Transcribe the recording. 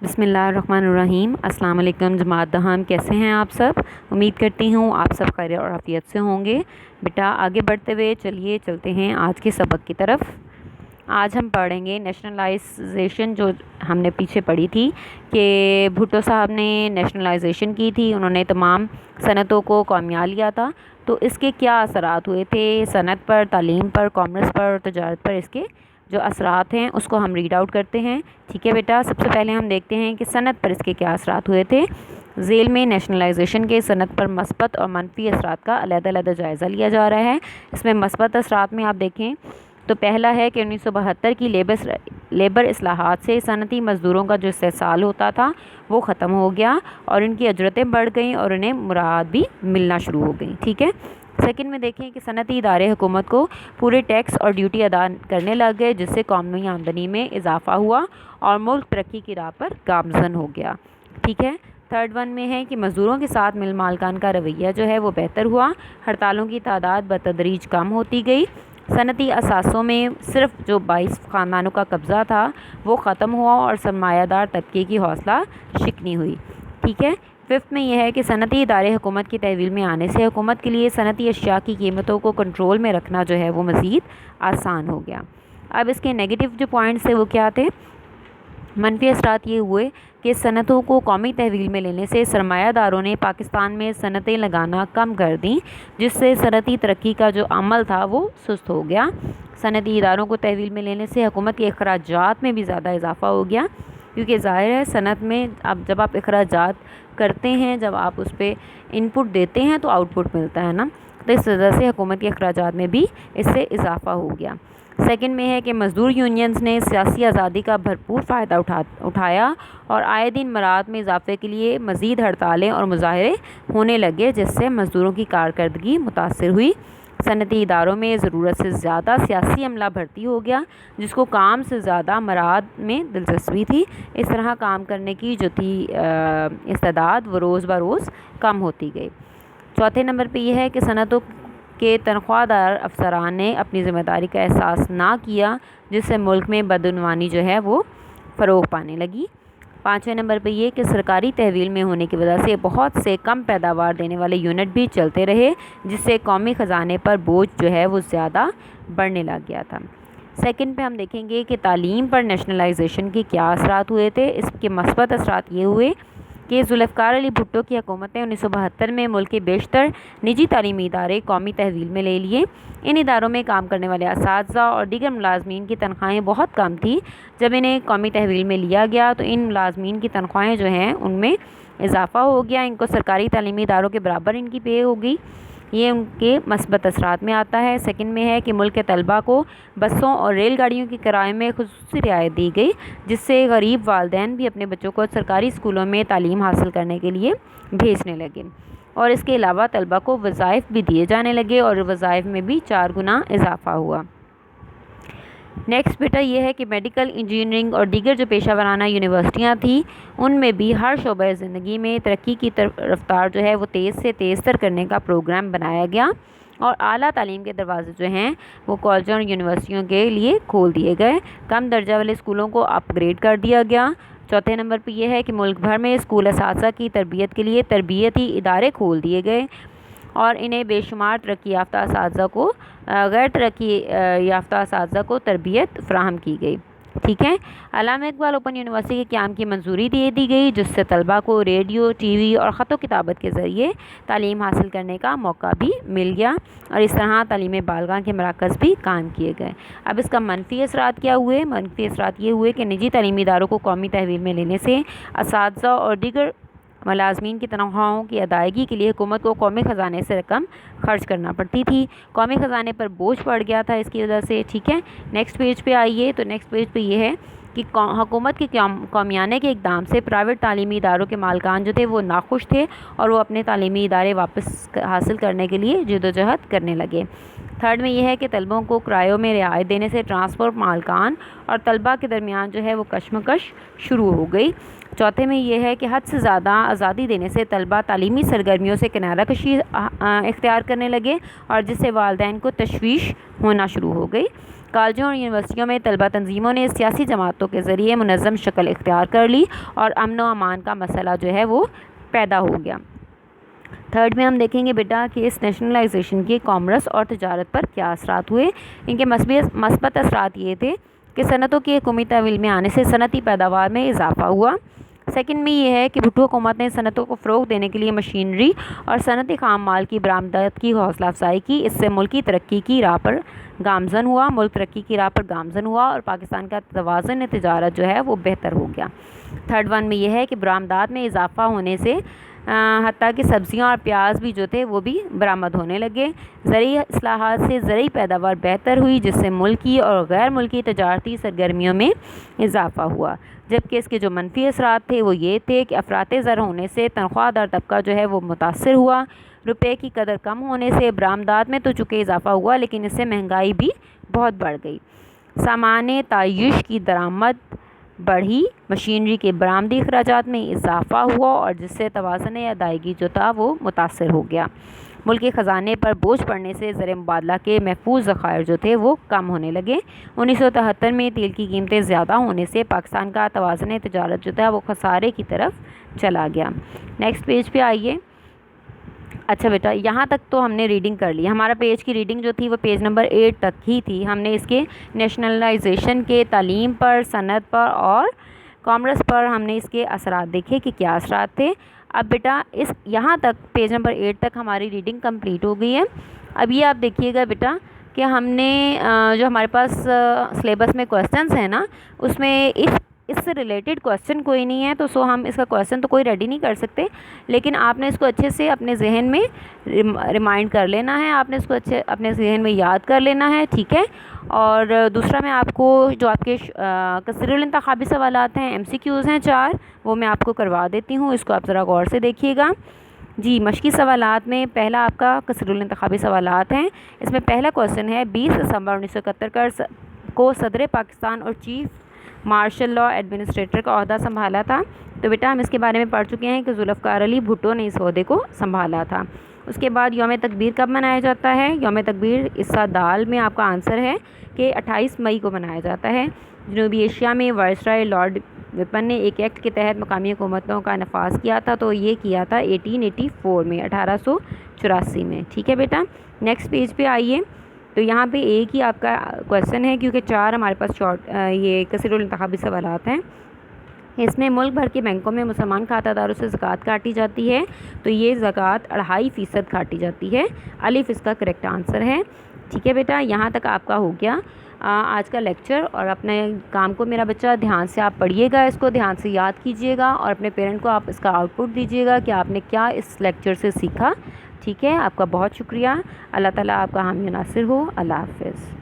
بسم اللہ الرحمن الرحیم۔ السلام علیکم جماعت دہان، کیسے ہیں آپ سب؟ امید کرتی ہوں آپ سب خیر اور عافیت سے ہوں گے۔ بیٹا آگے بڑھتے ہوئے چلتے ہیں آج کے سبق کی طرف۔ آج ہم پڑھیں گے نیشنلائزیشن، جو ہم نے پیچھے پڑھی تھی کہ بھٹو صاحب نے نیشنلائزیشن کی تھی، انہوں نے تمام صنعتوں کو قومیہ لیا تھا، تو اس کے کیا اثرات ہوئے تھے صنعت پر، تعلیم پر، کامرس پر اور تجارت پر۔ اس کے جو اثرات ہیں اس کو ہم ریڈ آؤٹ کرتے ہیں، ٹھیک ہے بیٹا۔ سب سے پہلے ہم دیکھتے ہیں کہ صنعت پر اس کے کیا اثرات ہوئے تھے۔ ذیل میں نیشنلائزیشن کے صنعت پر مثبت اور منفی اثرات کا علیحدہ جائزہ لیا جا رہا ہے۔ اس میں مثبت اثرات میں آپ دیکھیں تو پہلا ہے کہ 1972 کی لیبر اصلاحات سے صنعتی مزدوروں کا جو استحصال ہوتا تھا وہ ختم ہو گیا اور ان کی اجرتیں بڑھ گئیں اور انہیں مراعات بھی ملنا شروع ہو گئیں، ٹھیک ہے۔ سیکنڈ میں دیکھیں کہ صنعتی ادارے حکومت کو پورے ٹیکس اور ڈیوٹی ادا کرنے لگ گئے، جس سے قومی آمدنی میں اضافہ ہوا اور ملک ترقی کی راہ پر گامزن ہو گیا، ٹھیک ہے۔ تھرڈ ون میں ہے کہ مزدوروں کے ساتھ مل مالکان کا رویہ جو ہے وہ بہتر ہوا، ہڑتالوں کی تعداد بتدریج کم ہوتی گئی، صنعتی اثاثوں میں صرف جو 22 خاندانوں کا قبضہ تھا وہ ختم ہوا اور سرمایہ دار طبقے کی حوصلہ شکنی ہوئی، ٹھیک ہے۔ ففتھ میں یہ ہے کہ صنعتی ادارے حکومت کی تحویل میں آنے سے حکومت کے لیے صنعتی اشیاء کی قیمتوں کو کنٹرول میں رکھنا جو ہے وہ مزید آسان ہو گیا۔ اب اس کے نیگیٹو جو پوائنٹس تھے وہ کیا تھے؟ منفی اثرات یہ ہوئے کہ صنعتوں کو قومی تحویل میں لینے سے سرمایہ داروں نے پاکستان میں صنعتیں لگانا کم کر دیں، جس سے صنعتی ترقی کا جو عمل تھا وہ سست ہو گیا۔ صنعتی اداروں کو تحویل میں لینے سے حکومت کے اخراجات میں بھی زیادہ اضافہ ہو گیا، کیونکہ ظاہر ہے صنعت میں جب آپ اخراجات کرتے ہیں، جب آپ اس پہ ان پٹ دیتے ہیں تو آؤٹ پٹ ملتا ہے نا، تو اس وجہ سے حکومت کے اخراجات میں بھی اس سے اضافہ ہو گیا۔ سیکنڈ میں ہے کہ مزدور یونینز نے سیاسی آزادی کا بھرپور فائدہ اٹھایا اور آئے دن مراعات میں اضافے کے لیے مزید ہڑتالیں اور مظاہرے ہونے لگے، جس سے مزدوروں کی کارکردگی متاثر ہوئی۔ صنعتی اداروں میں ضرورت سے زیادہ سیاسی عملہ بھرتی ہو گیا، جس کو کام سے زیادہ مراعات میں دلچسپی تھی۔ اس طرح کام کرنے کی جو تھی استعداد وہ روز بروز کم ہوتی گئی۔ چوتھے نمبر پہ یہ ہے کہ صنعتوں کے تنخواہ دار افسران نے اپنی ذمہ داری کا احساس نہ کیا، جس سے ملک میں بدعنوانی جو ہے وہ فروغ پانے لگی۔ پانچویں نمبر پہ یہ کہ سرکاری تحویل میں ہونے کی وجہ سے بہت سے کم پیداوار دینے والے یونٹ بھی چلتے رہے، جس سے قومی خزانے پر بوجھ جو ہے وہ زیادہ بڑھنے لگ گیا تھا۔ سیکنڈ پہ ہم دیکھیں گے کہ تعلیم پر نیشنلائزیشن کے کیا اثرات ہوئے تھے۔ اس کے مثبت اثرات یہ ہوئے کہ ذوالفقار علی بھٹو کی حکومت نے 1972 میں ملک کے بیشتر نجی تعلیمی ادارے قومی تحویل میں لے لیے۔ ان اداروں میں کام کرنے والے اساتذہ اور دیگر ملازمین کی تنخواہیں بہت کم تھیں۔ جب انہیں قومی تحویل میں لیا گیا تو ان ملازمین کی تنخواہیں جو ہیں ان میں اضافہ ہو گیا، ان کو سرکاری تعلیمی اداروں کے برابر ان کی پے ہو گئی، یہ ان کے مثبت اثرات میں آتا ہے۔ سیکنڈ میں ہے کہ ملک کے طلباء کو بسوں اور ریل گاڑیوں کی کرائے میں خصوصی رعایت دی گئی، جس سے غریب والدین بھی اپنے بچوں کو سرکاری اسکولوں میں تعلیم حاصل کرنے کے لیے بھیجنے لگے، اور اس کے علاوہ طلباء کو وظائف بھی دیے جانے لگے اور وظائف میں بھی 4 گنا اضافہ ہوا۔ نیکسٹ بیٹا یہ ہے کہ میڈیکل، انجینئرنگ اور دیگر جو پیشہ ورانہ یونیورسٹیاں تھیں ان میں بھی ہر شعبہ زندگی میں ترقی کی رفتار جو ہے وہ تیز سے تیز تر کرنے کا پروگرام بنایا گیا، اور اعلیٰ تعلیم کے دروازے جو ہیں وہ کالجوں اور یونیورسٹیوں کے لیے کھول دیے گئے، کم درجہ والے اسکولوں کو اپ گریڈ کر دیا گیا۔ چوتھے نمبر پہ یہ ہے کہ ملک بھر میں اسکول اساتذہ کی تربیت کے لیے تربیتی ادارے کھول دیے گئے اور انہیں بے شمار ترقی یافتہ اساتذہ کو غیر ترقی یافتہ اساتذہ کو تربیت فراہم کی گئی، ٹھیک ہے۔ علامہ اقبال اوپن یونیورسٹی کے قیام کی منظوری دے دی گئی، جس سے طلباء کو ریڈیو، ٹی وی اور خط و کتابت کے ذریعے تعلیم حاصل کرنے کا موقع بھی مل گیا، اور اس طرح تعلیم بالغاں کے مراکز بھی قائم کیے گئے۔ اب اس کا منفی اثرات کیا ہوئے؟ منفی اثرات یہ ہوئے کہ نجی تعلیمی اداروں کو قومی تحویل میں لینے سے اساتذہ اور دیگر ملازمین کی تنخواہوں کی ادائیگی کے لیے حکومت کو قومی خزانے سے رقم خرچ کرنا پڑتی تھی، قومی خزانے پر بوجھ پڑ گیا تھا اس کی وجہ سے، ٹھیک ہے۔ نیکسٹ پیج پہ آئیے تو نیکسٹ پیج پہ یہ ہے کہ حکومت کے قومیانے کے اقدام سے پرائیویٹ تعلیمی اداروں کے مالکان جو تھے وہ ناخوش تھے اور وہ اپنے تعلیمی ادارے واپس حاصل کرنے کے لیے جدوجہد کرنے لگے۔ تھرڈ میں یہ ہے کہ طلبوں کو کرایوں میں رعایت دینے سے ٹرانسپورٹ مالکان اور طلباء کے درمیان جو ہے وہ کشمکش شروع ہو گئی۔ چوتھے میں یہ ہے کہ حد سے زیادہ آزادی دینے سے طلباء تعلیمی سرگرمیوں سے کنارہ کشی اختیار کرنے لگے، اور جس سے والدین کو تشویش ہونا شروع ہو گئی۔ کالجوں اور یونیورسٹیوں میں طلبہ تنظیموں نے سیاسی جماعتوں کے ذریعے منظم شکل اختیار کر لی اور امن و امان کا مسئلہ جو ہے وہ پیدا ہو گیا۔ تھرڈ میں ہم دیکھیں گے بیٹا کہ اس نیشنلائزیشن کے کامرس اور تجارت پر کیا اثرات ہوئے۔ ان کے مثبت اثرات یہ تھے کہ صنعتوں کی حکومتی تحویل میں آنے سے صنعتی پیداوار میں اضافہ ہوا۔ سیکنڈ میں یہ ہے کہ بھٹو حکومت نے صنعتوں کو فروغ دینے کے لیے مشینری اور صنعتی خام مال کی برآمدات کی حوصلہ افزائی کی۔ اس سے ملک ترقی کی راہ پر گامزن ہوا اور پاکستان کا توازن تجارت جو ہے وہ بہتر ہو گیا۔ تھرڈ ون میں یہ ہے کہ برآمدات میں اضافہ ہونے سے حتیٰ کہ سبزیاں اور پیاز بھی جو تھے وہ بھی برآمد ہونے لگے۔ زرعی اصلاحات سے زرعی پیداوار بہتر ہوئی، جس سے ملکی اور غیر ملکی تجارتی سرگرمیوں میں اضافہ ہوا، جبکہ اس کے جو منفی اثرات تھے وہ یہ تھے کہ افراط زر ہونے سے تنخواہ دار طبقہ جو ہے وہ متاثر ہوا۔ روپے کی قدر کم ہونے سے برآمدات میں تو چونکہ اضافہ ہوا لیکن اس سے مہنگائی بھی بہت بڑھ گئی۔ سامان تعیش کی درآمد بڑھی، مشینری کے برآمدی اخراجات میں اضافہ ہوا اور جس سے توازن ادائیگی جو تھا وہ متاثر ہو گیا۔ ملک کے خزانے پر بوجھ پڑنے سے زر مبادلہ کے محفوظ ذخائر جو تھے وہ کم ہونے لگے۔ 1973 میں تیل کی قیمتیں زیادہ ہونے سے پاکستان کا توازن تجارت جو تھا وہ خسارے کی طرف چلا گیا۔ نیکسٹ پیج پہ آئیے۔ اچھا بیٹا، یہاں تک تو ہم نے ریڈنگ کر لی۔ ہمارا پیج کی ریڈنگ جو تھی وہ پیج نمبر 8 تک ہی تھی۔ ہم نے اس کے نیشنلائزیشن کے تعلیم پر، صنعت پر اور کامرس پر ہم نے اس کے اثرات دیکھے کہ کیا اثرات تھے۔ اب بیٹا یہاں تک پیج نمبر 8 تک ہماری ریڈنگ کمپلیٹ ہو گئی ہے۔ اب یہ آپ دیکھیے گا بیٹا کہ ہم نے جو ہمارے پاس سلیبس میں کویسچنس ہیں نا، اس میں اس سے ریلیٹڈ کویسچن کوئی نہیں ہے، تو ہم اس کا کویسچن تو کوئی ریڈی نہیں کر سکتے، لیکن آپ نے اس کو اچھے سے اپنے ذہن میں ریمائنڈ کر لینا ہے، آپ نے اس کو اچھے اپنے ذہن میں یاد کر لینا ہے، ٹھیک ہے۔ اور دوسرا میں آپ کو جو آپ کے کثیر الانتخابی سوالات ہیں، MCQs ہیں 4، وہ میں آپ کو کروا دیتی ہوں، اس کو آپ ذرا غور سے دیکھیے گا۔ جی، مشقی سوالات میں پہلا آپ کا کثیر الانتخابی سوالات ہیں۔ اس میں پہلا کویسچن ہے 20 دسمبر 1971 کو صدر پاکستان اور چیف مارشل لا ایڈمنسٹریٹر کا عہدہ سنبھالا تھا۔ تو بیٹا ہم اس کے بارے میں پڑھ چکے ہیں کہ ذوالفقار علی بھٹو نے اس عہدے کو سنبھالا تھا۔ اس کے بعد یوم تکبیر کب منایا جاتا ہے؟ یوم تکبیر حصہ دال میں آپ کا آنسر ہے کہ 28 مئی کو منایا جاتا ہے۔ جنوبی ایشیا میں وائسرائے لارڈ وپن نے ایک ایکٹ کے تحت مقامی حکومتوں کا نفاذ کیا تھا، تو یہ کیا تھا 1884 میں، 1884 میں، ٹھیک ہے بیٹا۔ نیکسٹ پیج پہ آئیے۔ تو یہاں پہ ایک ہی آپ کا کویسچن ہے کیونکہ 4 ہمارے پاس یہ کثیر الانتخابی سوالات ہیں۔ اس میں ملک بھر کے بینکوں میں مسلمان کھاتہ داروں سے زکوٰۃ کاٹی جاتی ہے، تو یہ زکوٰۃ 2.5% کاٹی جاتی ہے۔ الف اس کا کریکٹ آنسر ہے، ٹھیک ہے بیٹا۔ یہاں تک آپ کا ہو گیا آج کا لیکچر، اور اپنے کام کو میرا بچہ دھیان سے آپ پڑھیے گا، اس کو دھیان سے یاد کیجیے گا اور اپنے پیرنٹ کو آپ اس کا آؤٹ پٹ دیجیے گا کہ آپ نے کیا اس لیکچر سے سیکھا، ٹھیک ہے۔ آپ کا بہت شکریہ، اللہ تعالیٰ آپ کا حامی و ناصر ہو، اللہ حافظ۔